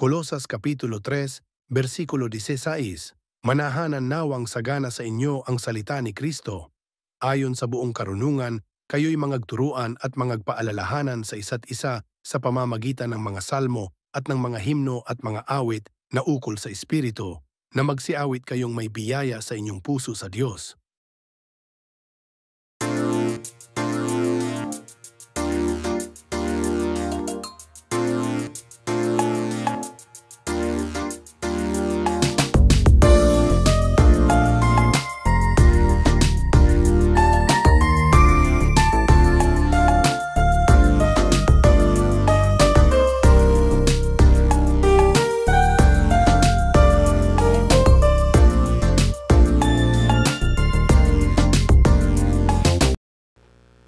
Colosas Kapitulo 3, versikulo 16. Manahanan nawang sagana sa inyo ang salita ni Kristo. Ayon sa buong karunungan, kayo'y mangagturuan at mangagpaalalahanan sa isa't isa sa pamamagitan ng mga salmo at ng mga himno at mga awit na ukol sa Espiritu, na magsiawit kayong may biyaya sa inyong puso sa Diyos.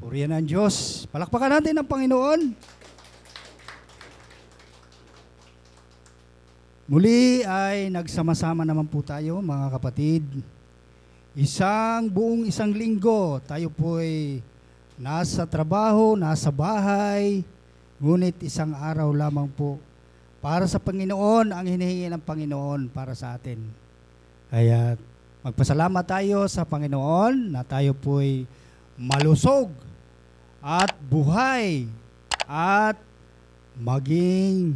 Purihan ang Diyos. Palakpakan natin ang Panginoon. Muli ay nagsama-sama naman po tayo, mga kapatid. Buong isang linggo, tayo po'y nasa trabaho, nasa bahay, ngunit isang araw lamang po para sa Panginoon ang hinihingi ng Panginoon para sa atin. Kaya magpasalamat tayo sa Panginoon na tayo po'y malusog at buhay at maging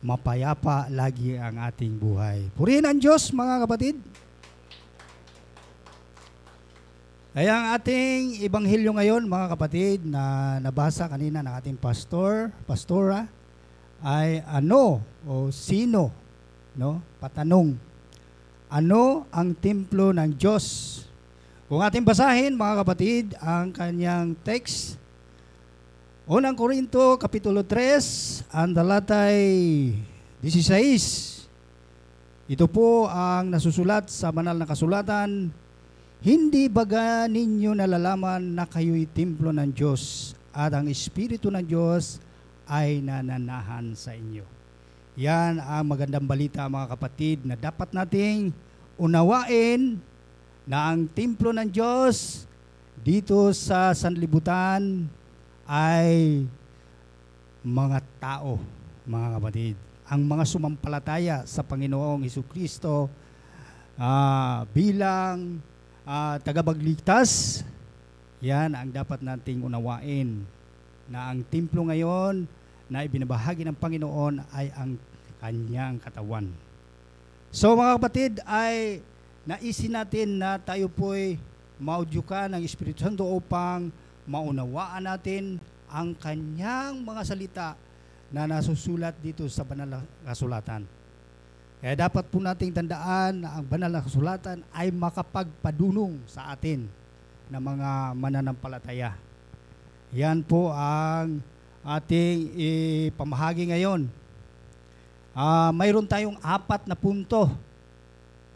mapayapa lagi ang ating buhay. Purihin ang Diyos, mga kapatid. Kaya ang ating ebanghelyo ngayon, mga kapatid, na nabasa kanina ng ating pastora, ay ano o sino, no? Patanong. Ano ang templo ng Diyos? Kung ating basahin, mga kapatid, ang kanyang text, Unang Korinto, Kapitulo 3, ang talatay 16. Ito po ang nasusulat sa banal na kasulatan, hindi baga ninyo nalalaman na kayo'y templo ng Diyos at ang Espiritu ng Diyos ay nananahan sa inyo. Yan ang magandang balita, mga kapatid, na dapat nating unawain na ang templo ng Diyos dito sa sanlibutan ay mga tao, mga kapatid. Ang mga sumampalataya sa Panginoong Hesukristo bilang tagapagligtas, yan ang dapat nating unawain, na ang templo ngayon na ibinabahagi ng Panginoon ay ang kanyang katawan. So, mga kapatid, ay naisin natin na tayo po'y maudyukan ng Espiritu Santo upang maunawaan natin ang kanyang mga salita na nasusulat dito sa banal na kasulatan. Kaya dapat po nating tandaan na ang banal na kasulatan ay makapagpadunong sa atin na mga mananampalataya. Yan po ang ating ipamahagi ngayon. Mayroon tayong 4 na punto,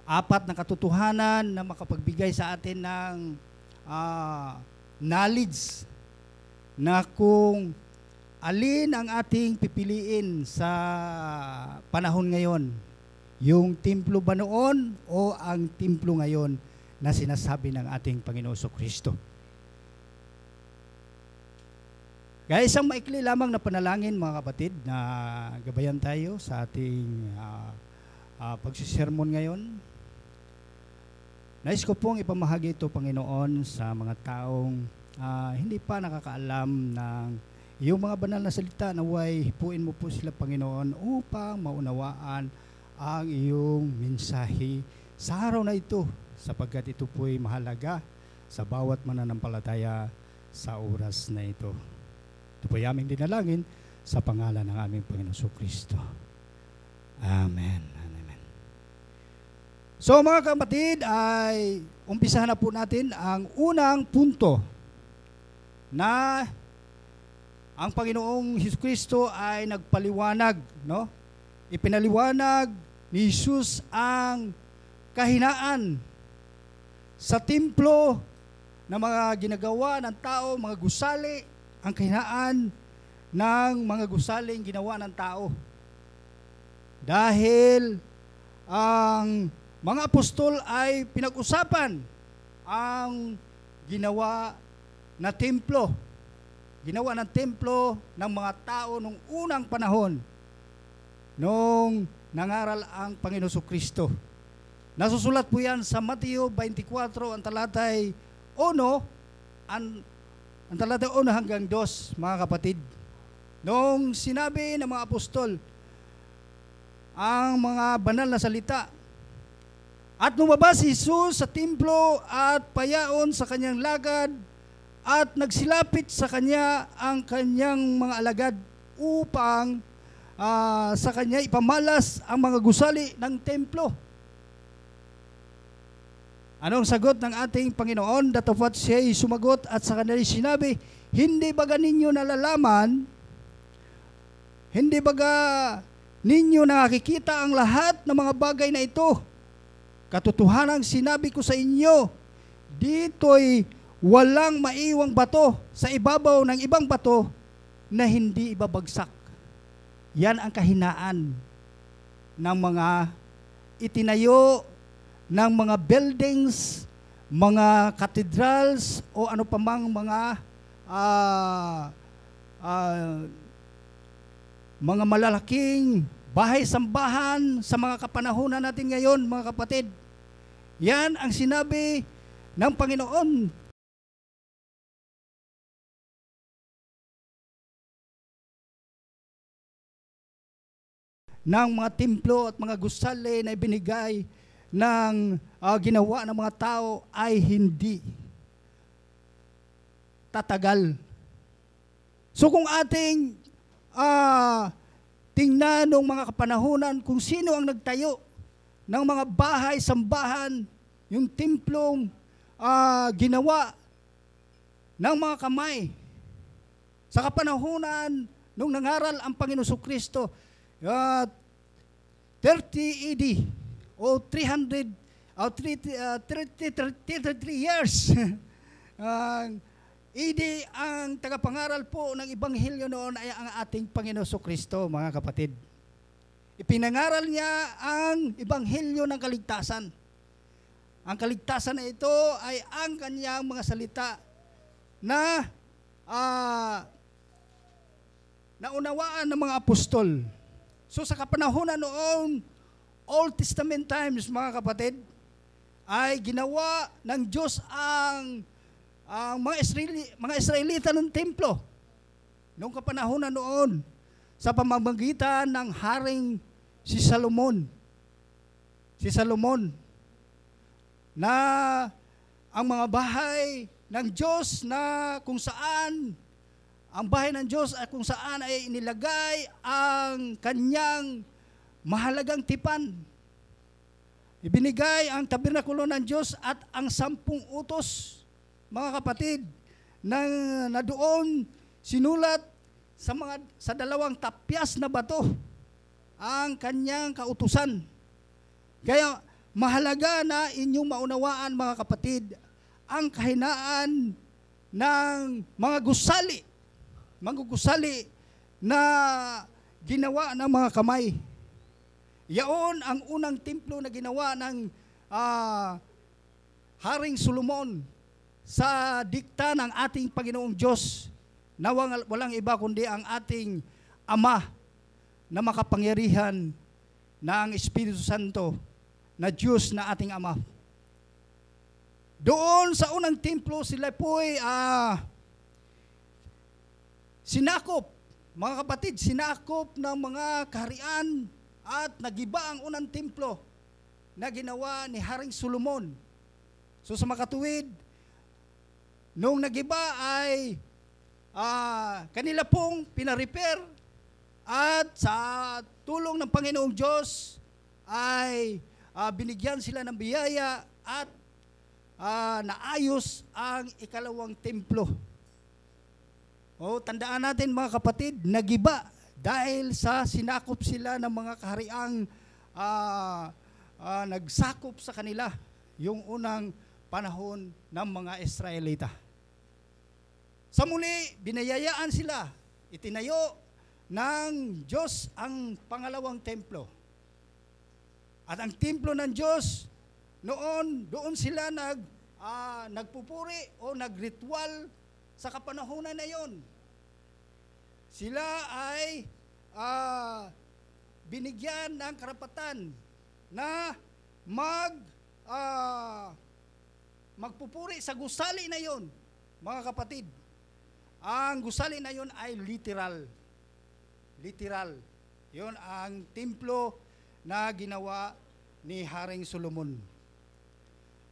4 na katotohanan na makapagbigay sa atin ng knowledge na kung alin ang ating pipiliin sa panahon ngayon, yung templo ba noon o ang templo ngayon na sinasabi ng ating Panginoon Kristo. Kaya isang maikli lamang na panalangin, mga kapatid, na gabayan tayo sa ating pagsisermon ngayon. Nais ko pong ipamahagi ito, Panginoon, sa mga taong hindi pa nakakaalam ng iyong mga banal na salita. Naway hipuin mo po sila, Panginoon, upang maunawaan ang iyong mensahe sa araw na ito, sapagkat ito po'y mahalaga sa bawat mananampalataya sa oras na ito. Ito po'y aming dinalangin sa pangalan ng aming Panginoon Kristo. Amen. So, mga kapatid, ay umpisahan na po natin ang unang punto na ang Panginoong Jesucristo ay nagpaliwanag, no? Ipinaliwanag ni Jesus ang kahinaan sa templo na mga ginagawa ng tao, mga gusali, ang kahinaan ng mga gusaling ginawa ng tao. Dahil ang mga apostol ay pinag-usapan ang ginawa na templo. Ginawa ng templo ng mga tao nung unang panahon. nung nangaral ang Panginoon Kristo. Nasusulat po yan sa Mateo 24, ang talatay 1, ang talatay 1 hanggang 2, mga kapatid. Nung sinabi ng mga apostol ang mga banal na salita, at lumabas si Jesus sa templo at payaon sa kanyang lagad, at nagsilapit sa kanya ang kanyang mga alagad upang sa kanya ipamalas ang mga gusali ng templo. Anong sagot ng ating Panginoon? Datapwat siya'y sumagot at sa kanila sinabi, hindi baga ninyo nalalaman, hindi baga ninyo nakikita ang lahat ng mga bagay na ito? Katotohanang sinabi ko sa inyo, dito'y walang maiwang bato sa ibabaw ng ibang bato na hindi ibabagsak. Yan ang kahinaan ng mga itinayo ng mga buildings, mga cathedrals, o ano pa mang mga mga malalaking bahay-sambahan sa mga kapanahunan natin ngayon, mga kapatid. Yan ang sinabi ng Panginoon. Ng mga templo at mga gusali na ibinigay ng ginawa ng mga tao ay hindi tatagal. So kung ating tingnan ng mga kapanahunan kung sino ang nagtayo ng mga bahay, sambahan, yung templong ginawa ng mga kamay sa kapanahunan nung nangaral ang Panginoon Kristo, 30 AD o 300 o 33 years AD ang tagapangaral po ng Ebanghelyo noon ay ang ating Panginoon Kristo, mga kapatid. Ipinangaral niya ang Ebanghelyo ng kaligtasan. Ang kaligtasan na ito ay ang kanyang mga salita na naunawaan ng mga apostol. So sa kapanahunan noon, Old Testament times, mga kapatid, ay ginawa ng Diyos ang mga Israelita ng templo noong kapanahunan noon sa pamamagitan ng haring si Solomon. Si Solomon na ang mga bahay ng Diyos na kung saan ang bahay ng Diyos ay kung saan ay inilagay ang kanyang mahalagang tipan. Ibinigay ang tabernakulo ng Diyos at ang 10 utos, mga kapatid, na doon sinulat sa 2 tapyas na bato ang kanyang kautusan. Kaya mahalaga na inyong maunawaan, mga kapatid, ang kahinaan ng mga gusali na ginawa ng mga kamay. Yaon ang unang templo na ginawa ng Haring Solomon sa dikta ng ating Panginoong Diyos na walang iba kundi ang ating Ama na makapangyarihan na ang Espiritu Santo na Diyos na ating Ama. Doon sa unang templo sila po'y sinakop, mga kapatid, sinakop ng mga kaharian at nagiba ang unang templo na ginawa ni Haring Solomon. So sa makatuwid, nung nagiba ay kanila pong pinarepair at sa tulong ng Panginoong Diyos ay binigyan sila ng biyaya at naayos ang ikalawang templo. Tandaan natin, mga kapatid, nagiba dahil sa sinakop sila ng mga kahariang nagsakop sa kanila yung unang panahon ng mga Israelita. Sa muli, binayayaan sila. Itinayo ng Diyos ang pangalawang templo. At ang templo ng Diyos, doon sila nagpupuri o nagritual sa kapanahunan na yon. Sila ay binigyan ng karapatan na magpupuri sa gusali na yon, mga kapatid. Ang gusali na yon ay literal. Literal. Yon ang templo na ginawa ni Haring Solomon.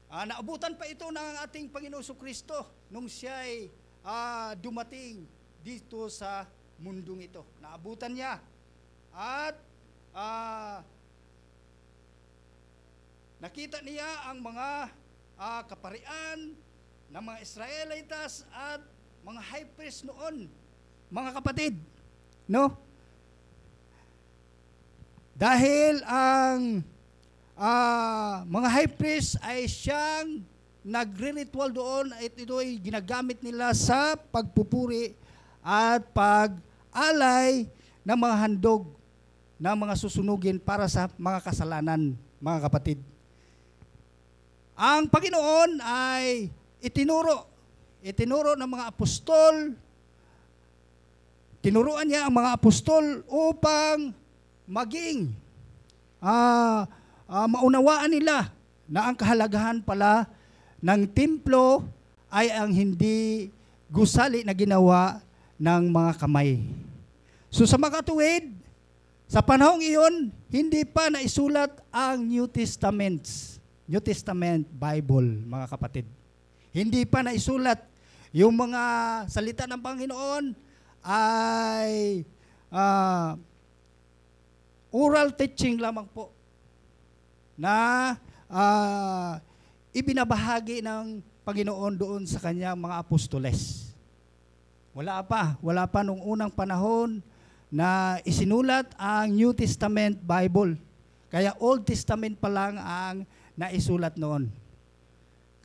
Naabutan pa ito ng ating Panginoong Kristo nung siya'y dumating dito sa mundong ito. Naabutan niya. At nakita niya ang mga kaparian ng mga Israelitas at mga high priest noon, mga kapatid. No? Dahil ang mga high priest ay siyang nagre-ritual doon, at ito ay ginagamit nila sa pagpupuri at pag-alay ng mga handog ng mga susunugin para sa mga kasalanan, mga kapatid. Ang Panginoon ay itinuro ng mga apostol, tinuruan niya ang mga apostol upang maging maunawaan nila na ang kahalagahan pala ng templo ay ang hindi gusali na ginawa ng mga kamay. So sa mga katuwid, sa panahong iyon, hindi pa naisulat ang New Testament Bible, mga kapatid. Hindi pa naisulat. Yung mga salita ng Panginoon ay oral teaching lamang po na ibinabahagi ng Panginoon doon sa kanyang mga apostoles. Wala pa nung unang panahon na isinulat ang New Testament Bible. Kaya Old Testament pa lang ang naisulat noon.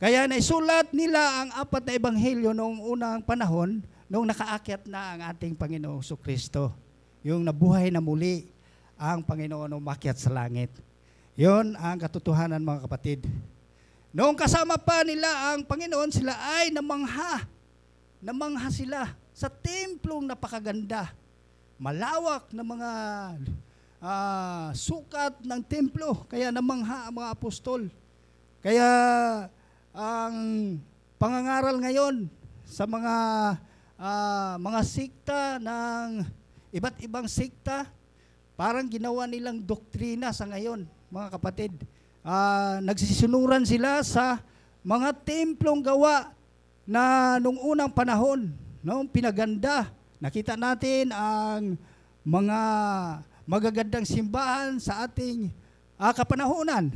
Kaya naisulat nila ang 4 na ebanghelyo noong unang panahon nung nakaakyat na ang ating Panginoong Kristo. Yung nabuhay na muli ang Panginoon umakyat sa langit. Yon ang katotohanan, mga kapatid. Noong kasama pa nila ang Panginoon, sila ay namangha. Namangha sila sa templong napakaganda. Malawak na mga sukat ng templo. Kaya namangha ang mga apostol. Kaya ang pangangaral ngayon sa mga sikta ng iba't ibang sikta, parang ginawa nilang doktrina sa ngayon, mga kapatid. Nagsisinuran sila sa mga templong gawa na nung unang panahon, noong pinaganda. Nakita natin ang mga magagandang simbahan sa ating kapanahunan.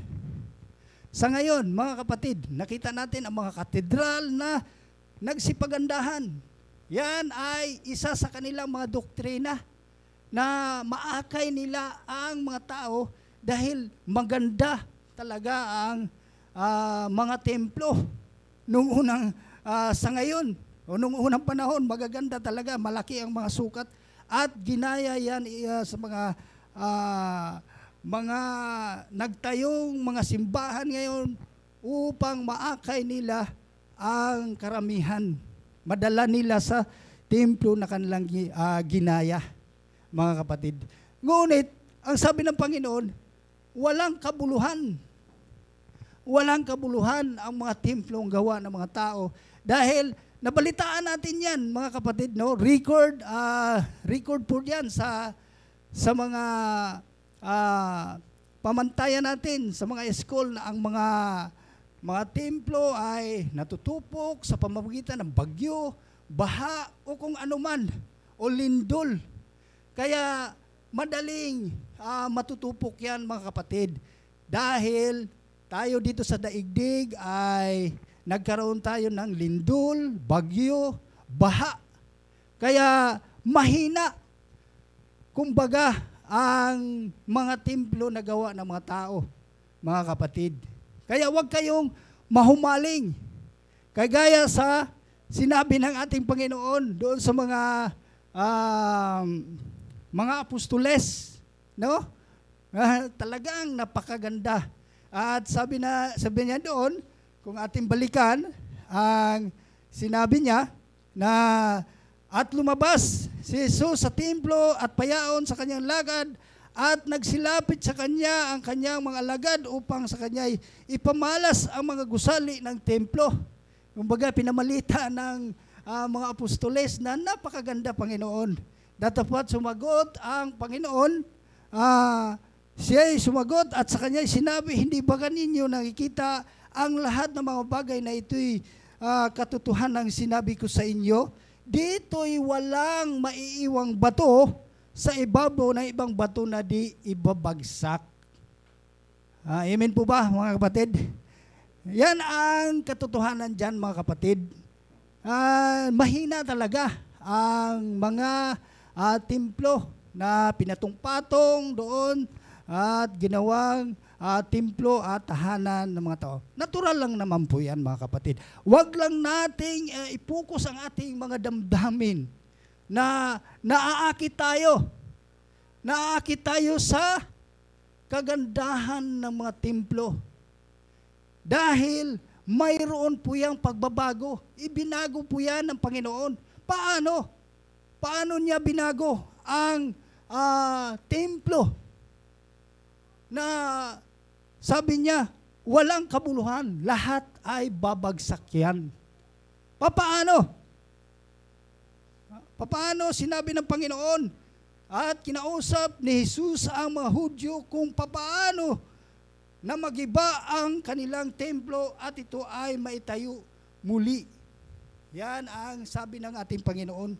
Sa ngayon, mga kapatid, nakita natin ang mga katedral na nagsipagandahan. Yan ay isa sa kanilang mga doktrina na maakay nila ang mga tao dahil maganda talaga ang mga templo nung unang sa ngayon o nung unang panahon, magaganda talaga, malaki ang mga sukat at ginaya yan sa mga nagtayong mga simbahan ngayon upang maakay nila ang karamihan, madala nila sa templo na kanilang ginaya, mga kapatid. Ngunit, ang sabi ng Panginoon, walang kabuluhan. Walang kabuluhan ang mga templong gawa ng mga tao. Dahil, nabalitaan natin yan, mga kapatid, no? Record po yan sa mga pamantayan natin, sa mga school na ang mga templo ay natutupok sa pamamagitan ng bagyo, baha, o kung anuman, o lindol. Kaya madaling matutupok yan, mga kapatid. Dahil tayo dito sa daigdig ay nagkaroon tayo ng lindol, bagyo, baha. Kaya mahina, kumbaga, ang mga templo na gawa ng mga tao, mga kapatid. Kaya huwag kayong mahumaling. Kagaya sa sinabi ng ating Panginoon doon sa mga apostoles, no? Talagang napakaganda. At sabi niya doon, kung ating balikan, ang sinabi niya na at lumabas si Jesus sa templo at payaon sa kanyang lagad at nagsilapit sa kanya ang kanyang mga alagad upang sa kanya ipamalas ang mga gusali ng templo. Kumbaga, pinamalita ng mga apostoles na napakaganda, Panginoon. Datapwat sumagot ang Panginoon, siya'y sumagot at sa kanya sinabi, hindi ba ninyo nakikita ang lahat ng mga bagay na ito'y katotohanan ng sinabi ko sa inyo? Dito'y walang maiiwang bato sa ibabaw ng ibang bato na di ibabagsak. Amen po ba, mga kapatid? Yan ang katotohanan dyan, mga kapatid. Mahina talaga ang mga templo na pinatong-patong doon at ginawang templo at tahanan ng mga tao. Natural lang naman po yan, mga kapatid. Huwag lang nating ipokus ang ating mga damdamin na naaakit tayo. Naaakit tayo sa kagandahan ng mga templo. Dahil mayroon po yung pagbabago. Ibinago po yan ng Panginoon. Paano? Paano niya binago ang templo na sabi niya, walang kabuluhan, lahat ay babagsak yan. Paano? Paano sinabi ng Panginoon at kinausap ni Jesus ang mga Hudyo kung paano na magiba ang kanilang templo at ito ay maitayo muli. Yan ang sabi ng ating Panginoon.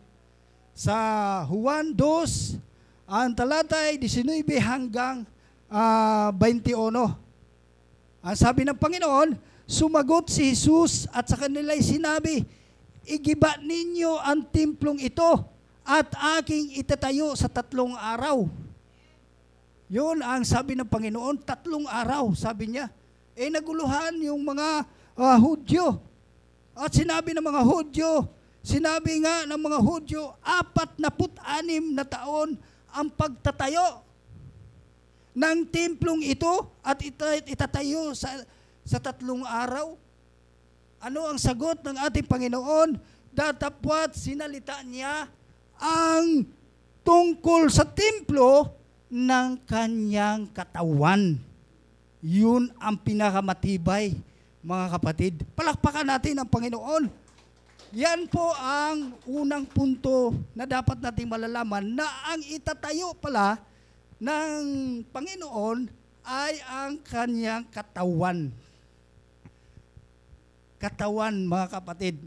Sa Juan 2, ang talatay 19 hanggang 21. Ang sabi ng Panginoon, sumagot si Jesus at sa kanila'y sinabi, igiba ninyo ang templong ito at aking itatayo sa 3 araw. Yun ang sabi ng Panginoon, 3 araw, sabi niya. Naguluhan yung mga Hudyo. At sinabi ng mga Hudyo, sinabi nga ng mga Hudyo, 46 na taon ang pagtatayo ng templong ito at itatayo sa 3 araw. Ano ang sagot ng ating Panginoon? Datapwat sinalita niya ang tungkol sa templo ng kanyang katawan. Yun ang pinakamatibay, mga kapatid. Palakpakan natin ang Panginoon. Yan po ang unang punto na dapat nating malalaman na ang itatayo pala ng Panginoon ay ang kanyang katawan. Katawan, mga kapatid.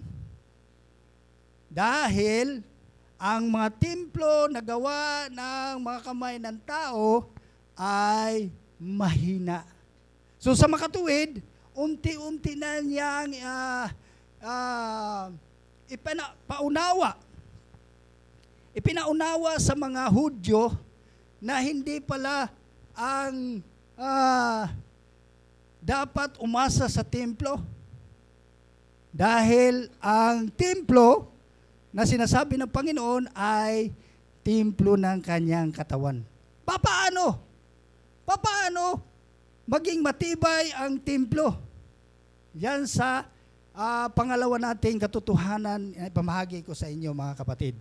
Dahil ang mga templo na gawa ng mga kamay ng tao ay mahina. So sa makatuwid, unti-unti na niyang ipinaunawa sa mga Hudyo na hindi pala ang dapat umasa sa templo. Dahil ang templo na sinasabi ng Panginoon ay templo ng kanyang katawan. Paano? Paano maging matibay ang templo? Yan sa pangalawa nating katotohanan na ipamahagi ko sa inyo, mga kapatid.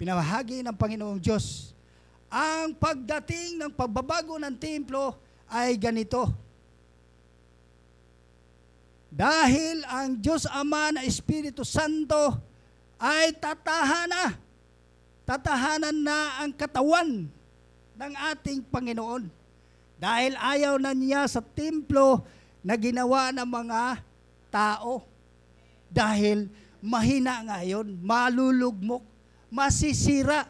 Pinamahagi ng Panginoong Diyos. Ang pagdating ng pagbabago ng templo ay ganito. Dahil ang Diyos Ama na Espiritu Santo ay tatahanan na ang katawan ng ating Panginoon. Dahil ayaw na niya sa templo na ginawa ng mga tao. Dahil mahina ngayon, malulugmok, masisira.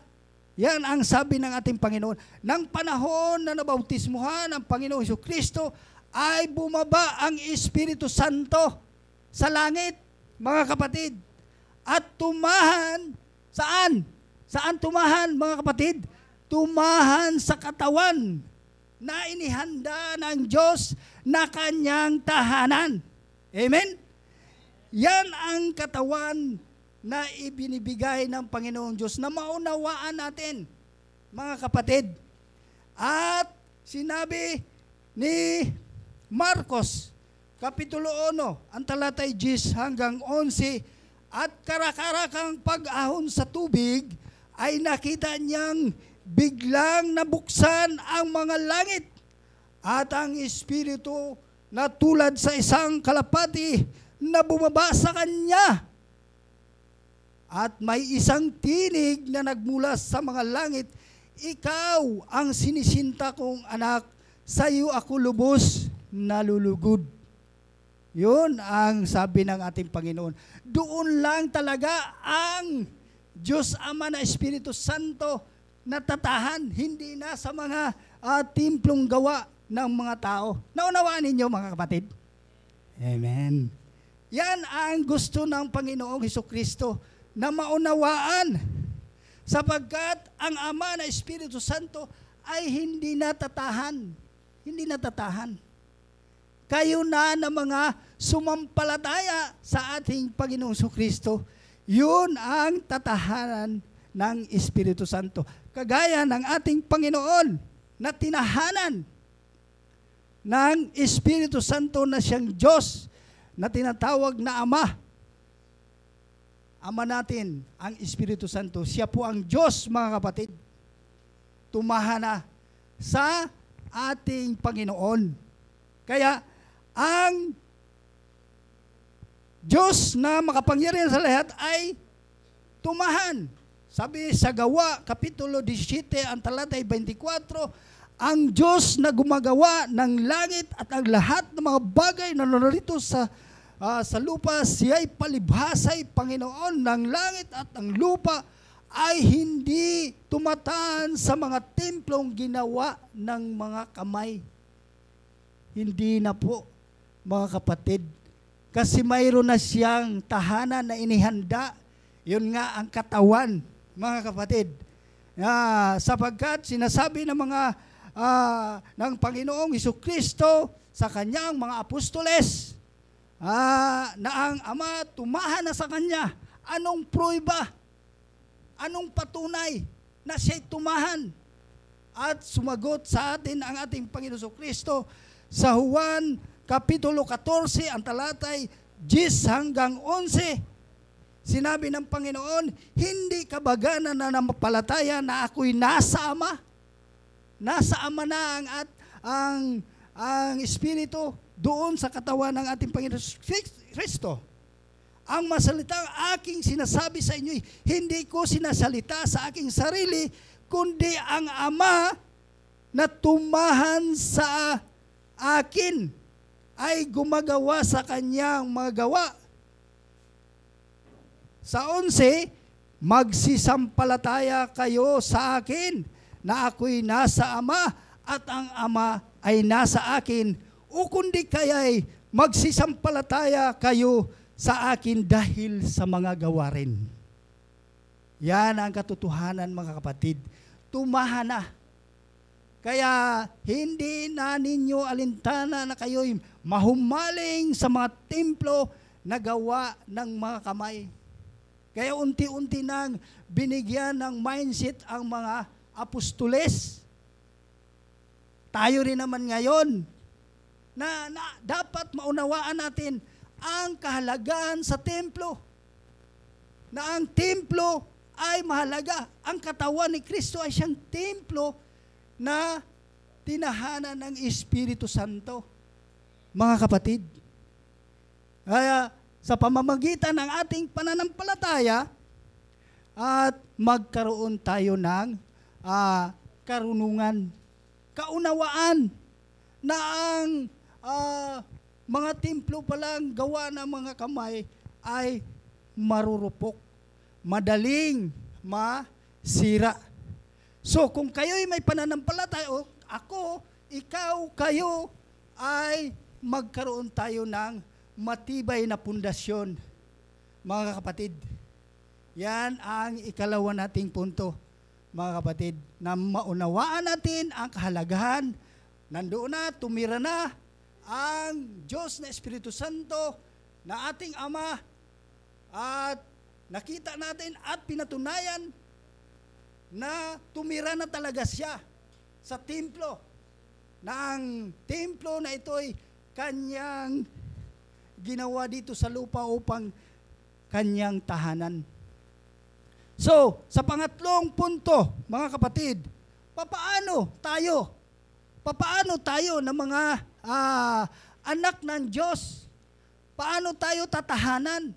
Yan ang sabi ng ating Panginoon. Nang panahon na nabautismuhan ang Panginoong Jesucristo, ay bumaba ang Espiritu Santo sa langit, mga kapatid. At tumahan, saan? Saan tumahan, mga kapatid? Tumahan sa katawan na inihanda ng Diyos na kanyang tahanan. Amen? Yan ang katawan na ibinibigay ng Panginoong Diyos na maunawaan natin, mga kapatid. At sinabi ni Marcos, Kapitulo 1, ang talatay 10 hanggang 11, at karakarakang pag-ahon sa tubig ay nakita niyang biglang nabuksan ang mga langit at ang Espiritu na tulad sa isang kalapati na bumaba sa kanya. At may isang tinig na nagmula sa mga langit, ikaw ang sinisinta kong anak, sa iyo ako lubos nalulugod. Yun ang sabi ng ating Panginoon. Doon lang talaga ang Diyos Ama na Espiritu Santo natatahan, hindi na sa mga timplong gawa ng mga tao. Naunawaan ninyo mga kapatid? Amen. Yan ang gusto ng Panginoong Hesukristo na maunawaan, sapagkat ang Ama na Espiritu Santo ay hindi natatahan. Hindi natatahan. Kayo na mga sumampalataya sa ating Panginoong Hesukristo, yun ang tatahanan ng Espiritu Santo. Kagaya ng ating Panginoon na tinahanan ng Espiritu Santo na siyang Diyos na tinatawag na Ama. Ama natin, ang Espiritu Santo. Siya po ang Diyos, mga kapatid. Tumahana sa ating Panginoon. Kaya, ang Diyos na makapangyarihan sa lahat ay tumahan. Sabi sa Gawa, Kapitulo 17, ang talatay 24, ang Diyos na gumagawa ng langit at ang lahat ng mga bagay na narito sa lupa, siya'y palibhasay Panginoon ng langit at ang lupa, ay hindi tumataan sa mga templong ginawa ng mga kamay. Hindi na po, mga kapatid, kasi mayroon na siyang tahanan na inihanda. Yun nga ang katawan, mga kapatid. Sapagkat sinasabi ng ng Panginoong Hesukristo sa kanyang mga apostoles, na ang Ama tumahan na sa kanya. Anong prueba? Anong patunay na siya'y tumahan? At sumagot sa atin ang ating Panginoon Hesukristo sa Juan Kapitulo 14, ang talatay 10 hanggang 11. Sinabi ng Panginoon, hindi ka ba na nanampalataya na ako'y nasa Ama? Nasa Ama na ang Espiritu doon sa katawan ng ating Panginoon Kristo. Ang masalitang aking sinasabi sa inyo, hindi ko sinasalita sa aking sarili, kundi ang Ama na tumahan sa akin ay gumagawa sa kanyang mga gawa. Sa 11, magsisampalataya kayo sa akin na ako'y nasa Ama at ang Ama ay nasa akin, o kundi kaya'y magsisampalataya kayo sa akin dahil sa mga gawa rin. Yan ang katotohanan, mga kapatid. Tumahan na. Kaya hindi na ninyo alintana na kayo'y mahumaling sa mga templo na gawa ng mga kamay. Kaya unti-unti nang binigyan ng mindset ang mga apostoles. Tayo rin naman ngayon na dapat maunawaan natin ang kahalagahan sa templo. Na ang templo ay mahalaga. Ang katawan ni Kristo ay siyang templo na tinahanan ng Espiritu Santo. Mga kapatid, kaya sa pamamagitan ng ating pananampalataya at magkaroon tayo ng karunungan, kaunawaan na ang mga templo palang gawa ng mga kamay ay marurupok, madaling masira. So kung kayo'y may pananampalataya, o ako, ikaw, kayo, ay magkaroon tayo ng matibay na pundasyon. Mga kapatid, yan ang ikalawa nating punto, mga kapatid, na maunawaan natin ang kahalagahan. Nandoon na, tumira na ang Diyos na Espiritu Santo na ating Ama, at nakita natin at pinatunayan na tumira na talaga siya sa templo, na ang templo na ito'y kanyang ginawa dito sa lupa upang kanyang tahanan. So, sa pangatlong punto, mga kapatid, Papaano tayo? Papaano tayo na mga anak ng Diyos? Paano tayo tatahanan?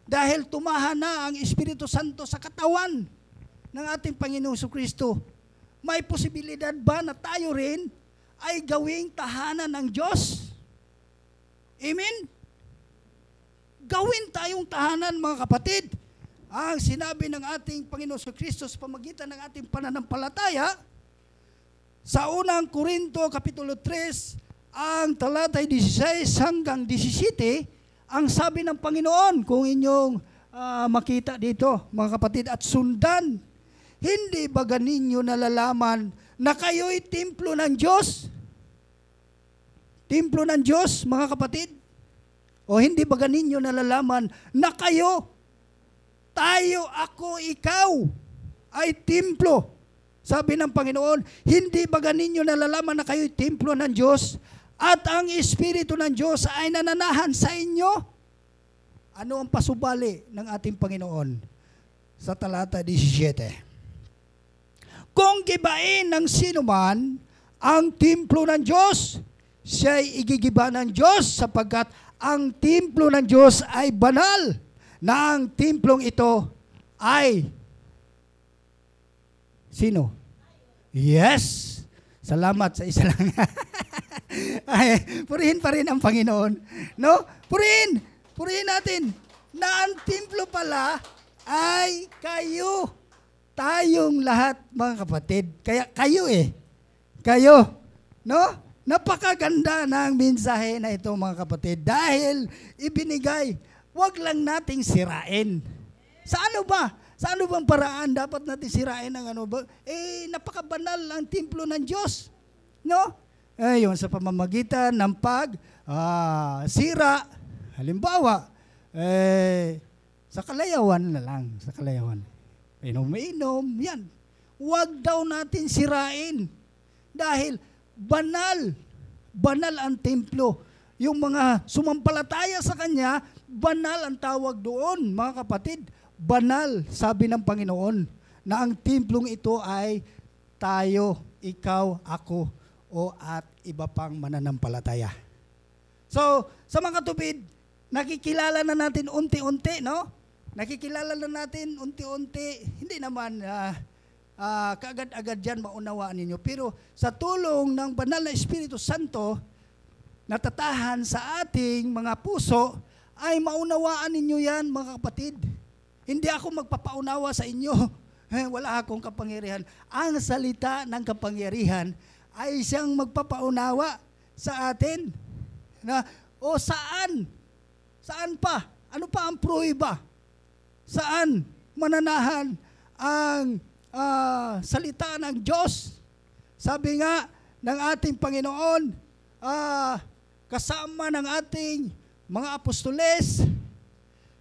Dahil tumahan na ang Espiritu Santo sa katawan ng ating Panginoong Kristo. May posibilidad ba na tayo rin ay gawing tahanan ng Diyos? Amen? Gawin tayong tahanan, mga kapatid. Ang sinabi ng ating Panginoong Kristo sa pamagitan ng ating pananampalataya, sa unang Korinto, Kapitulo 3, ang talatay 16 hanggang 17, ang sabi ng Panginoon, kung inyong makita dito, mga kapatid, at sundan, hindi ba ganinyo nalalaman na kayo'y templo ng Diyos? Templo ng Diyos, mga kapatid? O hindi ba ganinyo nalalaman na kayo, tayo, ako, ikaw, ay templo? Sabi ng Panginoon, hindi ba ganinyo nalalaman na kayo'y templo ng Diyos at ang Espiritu ng Diyos ay nananahan sa inyo? Ano ang pasubali ng ating Panginoon? Sa talata 17. Kung gibain ng sinuman ang templo ng Diyos, siya'y igigiba ng Diyos sapagkat ang templo ng Diyos ay banal, na ang templong ito ay sino? Yes! Salamat sa isa lang. Ay, purihin pa rin ang Panginoon. No? Purihin! Purihin natin na ang templo pala ay kayo. Tayong lahat, mga kapatid. Kaya kayo Kayo. No? Napakaganda ng mensahe na ito, mga kapatid. Dahil ibinigay, wag lang nating sirain. Sa ano ba? Sa ano bang paraan dapat natin sirain ang ano ba? Napakabanal ang templo ng Diyos. No? Yun sa pamamagitan ng sira. Halimbawa, sa kalayawan na lang. Sa kalayawan. Inom, yan. Huwag daw natin sirain. Dahil banal ang templo. Yung mga sumampalataya sa Kanya, banal ang tawag doon, mga kapatid. Banal, sabi ng Panginoon, na ang templong ito ay tayo, ikaw, ako, at iba pang mananampalataya. So, sa mga katupid, nakikilala na natin unti-unti, no? Nakikilala na natin unti-unti. Hindi naman kaagad-agad dyan maunawaan ninyo. Pero sa tulong ng banal na Espiritu Santo, natatahan sa ating mga puso, ay maunawaan ninyo yan, mga kapatid. Hindi ako magpapaunawa sa inyo. Wala akong kapangyarihan. Ang salita ng kapangyarihan ay siyang magpapaunawa sa atin. Saan? Saan pa? Ano pa ang pruweba? Saan mananahan ang salita ng Diyos? Sabi nga ng ating Panginoon, kasama ng ating mga apostoles,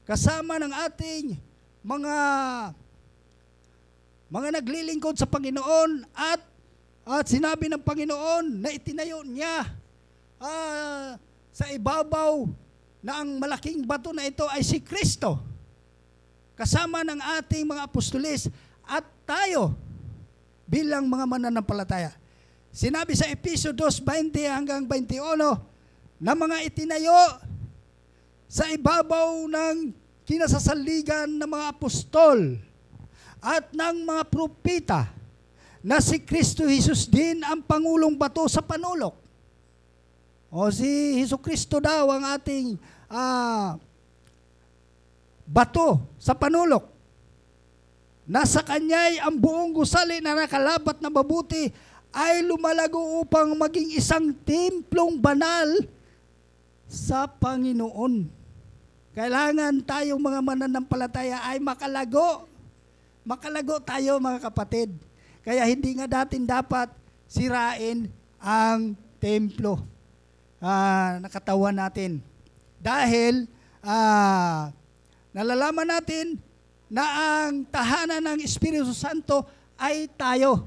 kasama ng ating mga naglilingkod sa Panginoon, at sinabi ng Panginoon na itinayo niya sa ibabaw na ang malaking bato na ito ay si Kristo. Kasama ng ating mga apostoles at tayo bilang mga mananampalataya. Sinabi sa Efesyo 2:20 hanggang 21 na mga itinayo sa ibabaw ng kinasasaligan ng mga apostol at ng mga propeta na si Kristo Jesus din ang pangulong bato sa panulok. Si Jesucristo daw ang ating bato sa panulok. Nasa Kanya'y ang buong gusali na nakalabat na mabuti ay lumalago upang maging isang templong banal sa Panginoon. Kailangan tayong mga mananampalataya ay makalago. Makalago tayo, mga kapatid. Kaya hindi nga natin dapat sirain ang templo na katawan natin. Dahil nalalaman natin na ang tahanan ng Espiritu Santo ay tayo.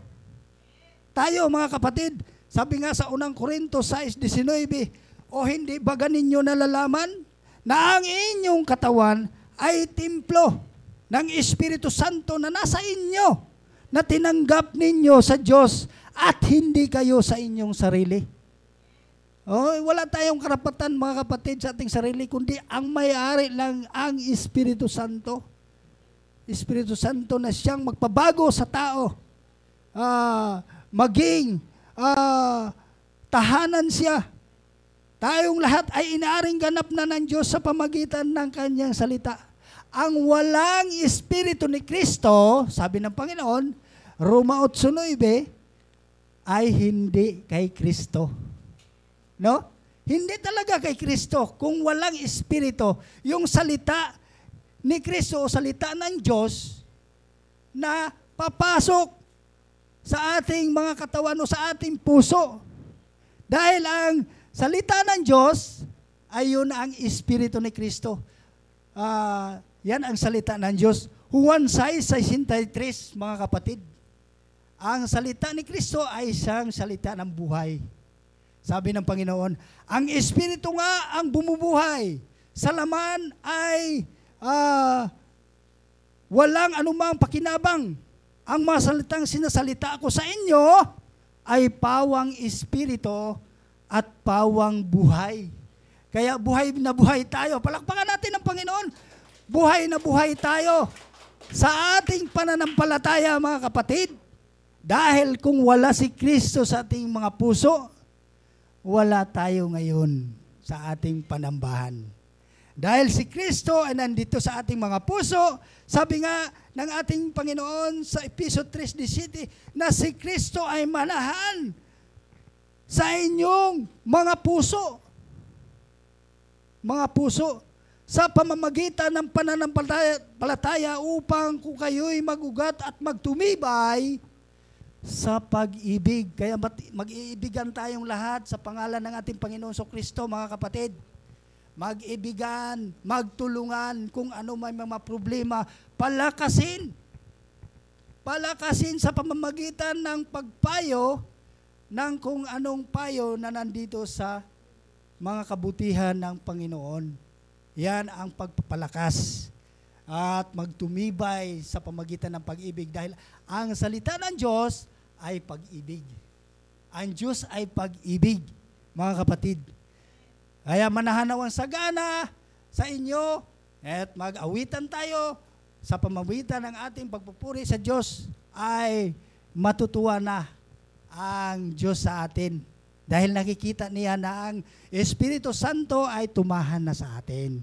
Tayo, mga kapatid. Sabi nga sa unang Korinto 6:19, o hindi ba ganinyo nalalaman na ang inyong katawan ay templo ng Espiritu Santo na nasa inyo, na tinanggap ninyo sa Diyos at hindi kayo sa inyong sarili. Oh, wala tayong karapatan mga kapatid sa ating sarili, kundi ang may-ari lang ang Espiritu Santo. Espiritu Santo na siyang magpabago sa tao. Maging tahanan siya. Tayong lahat ay inaaring ganap na ng Diyos sa pamagitan ng kanyang salita. Ang walang Espiritu ni Kristo, sabi ng Panginoon, Roma 8:9, ay hindi kay Kristo. No? Hindi talaga kay Kristo. Kung walang Espiritu, yung salita ni Kristo o salita ng Diyos na papasok sa ating mga katawan o sa ating puso. Dahil ang salita ng Diyos ay yun ang Espiritu ni Kristo. Yan ang salita ng Diyos. Juan 6:63, mga kapatid. Ang salita ni Kristo ay isang salita ng buhay. Sabi ng Panginoon, ang Espiritu nga ang bumubuhay. Sa laman ay walang anumang pakinabang. Ang mga salitang sinasalita ko sa inyo ay pawang Espiritu at pawang buhay. Kaya buhay na buhay tayo. Palakpakan natin ang Panginoon. Buhay na buhay tayo sa ating pananampalataya, mga kapatid. Dahil kung wala si Kristo sa ating mga puso, wala tayo ngayon sa ating panambahan. Dahil si Kristo ay nandito sa ating mga puso, sabi nga ng ating Panginoon sa Episode 3:17 na si Kristo ay manahan sa inyong mga puso. Mga puso, sa pamamagitan ng pananampalataya upang kung kayo'y magugat at magtumibay sa pag-ibig. Kaya mag-iibigan tayong lahat sa pangalan ng ating Panginoon Kristo, mga kapatid. Mag-ibigan, magtulungan kung ano may mga problema, palakasin. Palakasin sa pamamagitan ng pagpayo ng kung anong payo na nandito sa mga kabutihan ng Panginoon. Yan ang pagpapalakas at magtumibay sa pamamagitan ng pag-ibig dahil ang salita ng Diyos ay pag-ibig. Ang Diyos ay pag-ibig, mga kapatid. Kaya manahan ang sagana sa inyo at mag-awitan tayo sa pamamagitan ng ating pagpupuri sa Diyos ay matutuwa na ang Diyos sa atin. Dahil nakikita niya na ang Espiritu Santo ay tumahan na sa atin.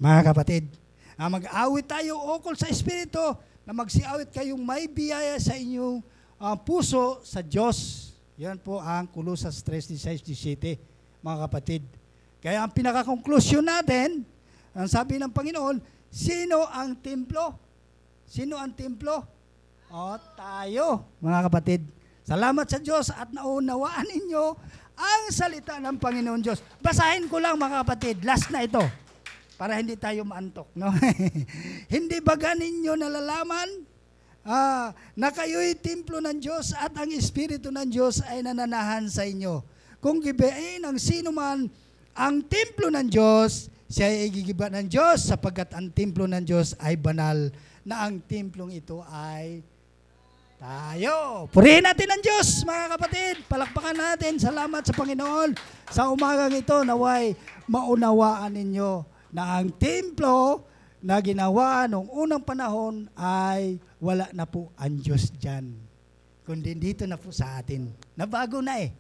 Mga kapatid, mag-awit tayo ukol sa Espiritu na magsiawit kayong may biyaya sa inyong puso sa Diyos. Yan po ang Colosas 3:16-17, mga kapatid. Kaya ang pinaka-conclusion natin, ang sabi ng Panginoon, sino ang templo? Sino ang templo? O, tayo, mga kapatid. Salamat sa Diyos at naunawaan ninyo ang salita ng Panginoon Diyos. Basahin ko lang, mga kapatid, last na ito, para hindi tayo maantok. No? Hindi ba ninyo nalalaman na kayo'y templo ng Diyos at ang Espiritu ng Diyos ay nananahan sa inyo? Kung gibain ng sino man ang templo ng Diyos, siya ay gigiba ng Diyos sapagkat ang templo ng Diyos ay banal na ang templong ito ay tayo. Purihin natin ang Diyos, mga kapatid. Palakpakan natin. Salamat sa Panginoon. Sa umagang ito, naway maunawaan ninyo na ang templo na ginawa noong unang panahon ay wala na po ang Diyos dyan. Kundi dito na po sa atin. Nabago na eh.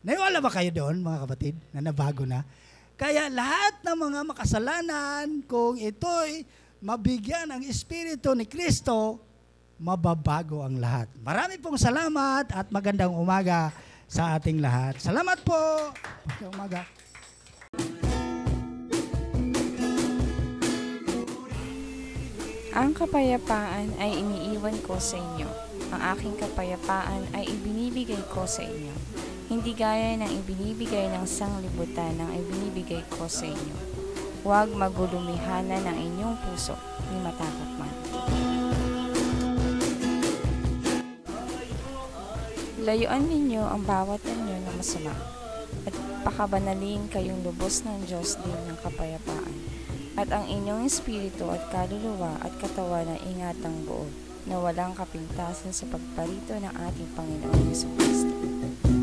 Naiwala ba kayo doon, mga kapatid, na nabago na? Kaya lahat ng mga makasalanan, kung ito'y mabigyan ng Espiritu ni Kristo, mababago ang lahat. Marami pong salamat at magandang umaga sa ating lahat. Salamat po. Magandang umaga. Ang kapayapaan ay iniiwan ko sa inyo. Ang aking kapayapaan ay ibinibigay ko sa inyo. Hindi gaya ng ibinibigay ng sanglibutan ang ibinibigay ko sa inyo. Huwag magulumihanan ng inyong puso, ni matakot man. Layuan ninyo ang bawat anyo na masama at pakabanalin kayong lubos ng Diyos din ng kapayapaan at ang inyong espiritu at kaluluwa at katawan na ingatang buo na walang kapintasan sa pagparito ng ating Panginoong Hesus Kristo.